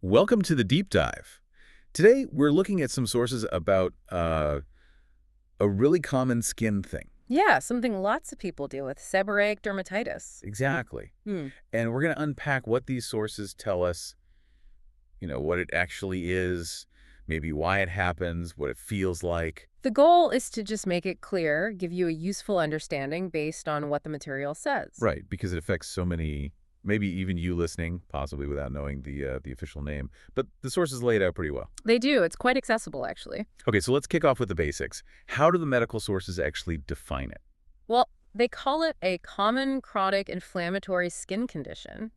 Welcome to the deep dive. Today, we're looking at some sources about a really common skin thing. Yeah, something lots of people deal with, seborrheic dermatitis. Exactly. Hmm. And we're going to unpack what these sources tell us, what it actually is, maybe why it happens, what it feels like. The goal is to just make it clear, give you a useful understanding based on what the material says. Right, because it affects so many, maybe even you listening, possibly without knowing the official name. But the sources lay it out pretty well. They do. It's quite accessible, actually. Okay, so let's kick off with the basics. How do the medical sources actually define it? Well, they call it a common chronic inflammatory skin condition.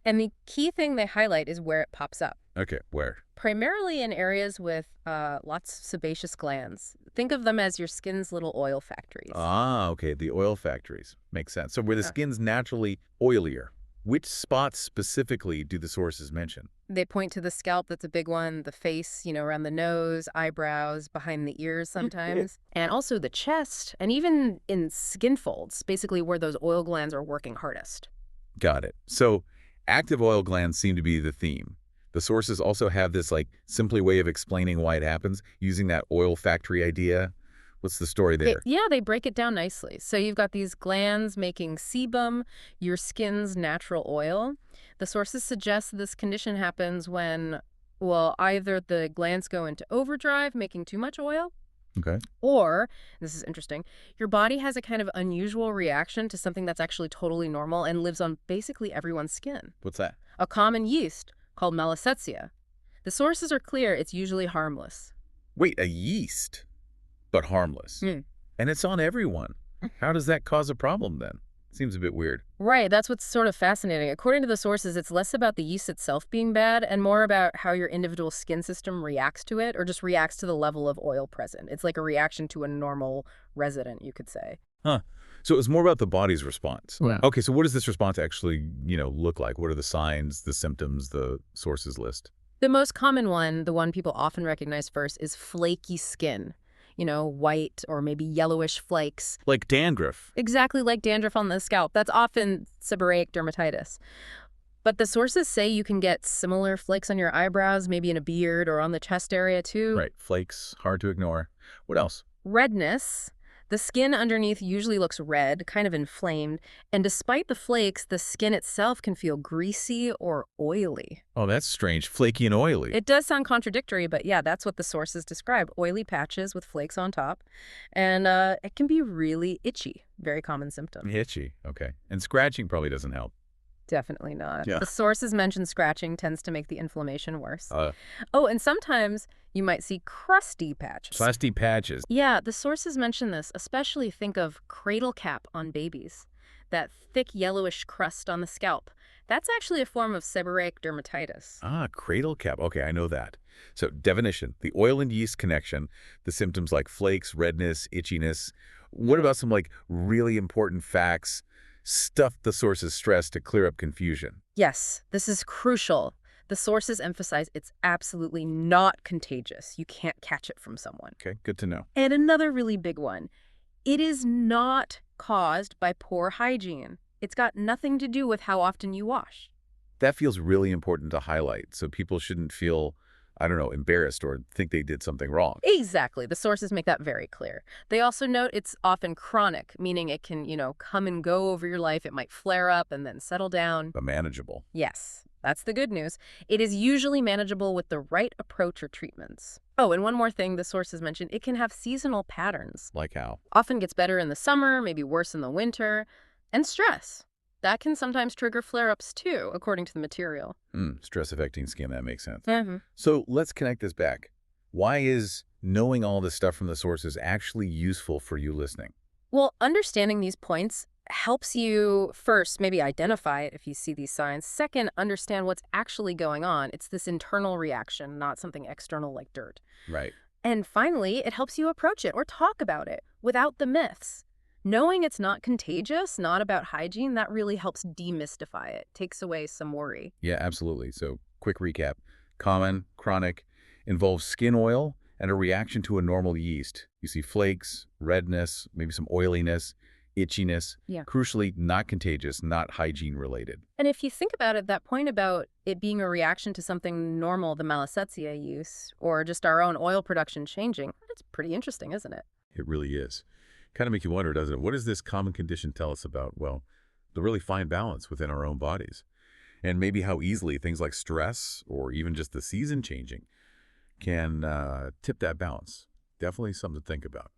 And the key thing they highlight is where it pops up. Okay, where? Primarily in areas with lots of sebaceous glands. Think of them as your skin's little oil factories. Ah, okay, the oil factories. Makes sense. So where the Uh, skin's naturally oilier, which spots specifically do the sources mention? They point to the scalp, that's a big one, the face, around the nose, eyebrows, behind the ears sometimes, and also the chest, and even in skin folds, basically where those oil glands are working hardest. Got it. So active oil glands seem to be the theme. The sources also have this, simply way of explaining why it happens, using that oil factory idea. What's the story there? They break it down nicely. So you've got these glands making sebum, your skin's natural oil. The sources suggest this condition happens when, well, either the glands go into overdrive, making too much oil, Okay. or, this is interesting, your body has a kind of unusual reaction to something that's actually totally normal and lives on basically everyone's skin. What's that? A common yeast called Malassezia. The sources are clear, it's usually harmless. Wait, a yeast, but harmless. Hmm. And it's on everyone. How does that cause a problem then? Seems a bit weird. Right, that's what's sort of fascinating. According to the sources, it's less about the yeast itself being bad and more about how your individual skin system reacts to it or just reacts to the level of oil present. It's like a reaction to a normal resident, you could say. Huh. So it's more about the body's response. Wow. Okay, so what does this response actually, look like? What are the signs, the symptoms, the sources list? The most common one, the one people often recognize first, is flaky skin. White or maybe yellowish flakes. Like dandruff. Exactly like dandruff on the scalp. That's often seborrheic dermatitis. But the sources say you can get similar flakes on your eyebrows, maybe in a beard or on the chest area too. Right, flakes, hard to ignore. What else? Redness. The skin underneath usually looks red, kind of inflamed, and despite the flakes, the skin itself can feel greasy or oily. Oh, that's strange. Flaky and oily. It does sound contradictory, but yeah, that's what the sources describe. Oily patches with flakes on top. And it can be really itchy. Very common symptom. Itchy. Okay. And scratching probably doesn't help. Definitely not. Yeah. The sources mention scratching tends to make the inflammation worse. Uh, Oh, and sometimes you might see crusty patches. Plasty patches. Yeah, the sources mention this, especially think of cradle cap on babies. That thick yellowish crust on the scalp. That's actually a form of seborrheic dermatitis. Ah, cradle cap. Okay, I know that. So definition, the oil and yeast connection, the symptoms like flakes, redness, itchiness. What about some really important facts, stuff the sources stress to clear up confusion? Yes, this is crucial. The sources emphasize it's absolutely not contagious. You can't catch it from someone. Okay, good to know. And another really big one. It is not caused by poor hygiene. It's got nothing to do with how often you wash. That feels really important to highlight, so people shouldn't feel, I don't know, embarrassed or think they did something wrong. Exactly. The sources make that very clear. They also note it's often chronic, meaning it can, come and go over your life. It might flare up and then settle down. But manageable. Yes, that's the good news. It is usually manageable with the right approach or treatments. Oh, and one more thing the sources mention, it can have seasonal patterns. Like how? Often gets better in the summer, maybe worse in the winter. And stress. That can sometimes trigger flare-ups too, according to the material. Stress affecting skin, that makes sense. Mm-hmm. So let's connect this back. Why is knowing all this stuff from the sources actually useful for you listening? Well, understanding these points helps you, first, maybe identify it if you see these signs. Second, understand what's actually going on. It's this internal reaction, not something external like dirt. Right. And finally, it helps you approach it or talk about it without the myths. Knowing it's not contagious, not about hygiene, that really helps demystify it, takes away some worry. Yeah, absolutely. So quick recap. Common, chronic, involves skin oil and a reaction to a normal yeast. You see flakes, redness, maybe some oiliness. itchiness, Yeah. crucially not contagious, not hygiene related. And if you think about it, that point about it being a reaction to something normal, the malassezia use, or just our own oil production changing, that's pretty interesting, isn't it? It really is. Kind of make you wonder, doesn't it? What does this common condition tell us about, well, the really fine balance within our own bodies? And maybe how easily things like stress or even just the season changing can tip that balance. Definitely something to think about.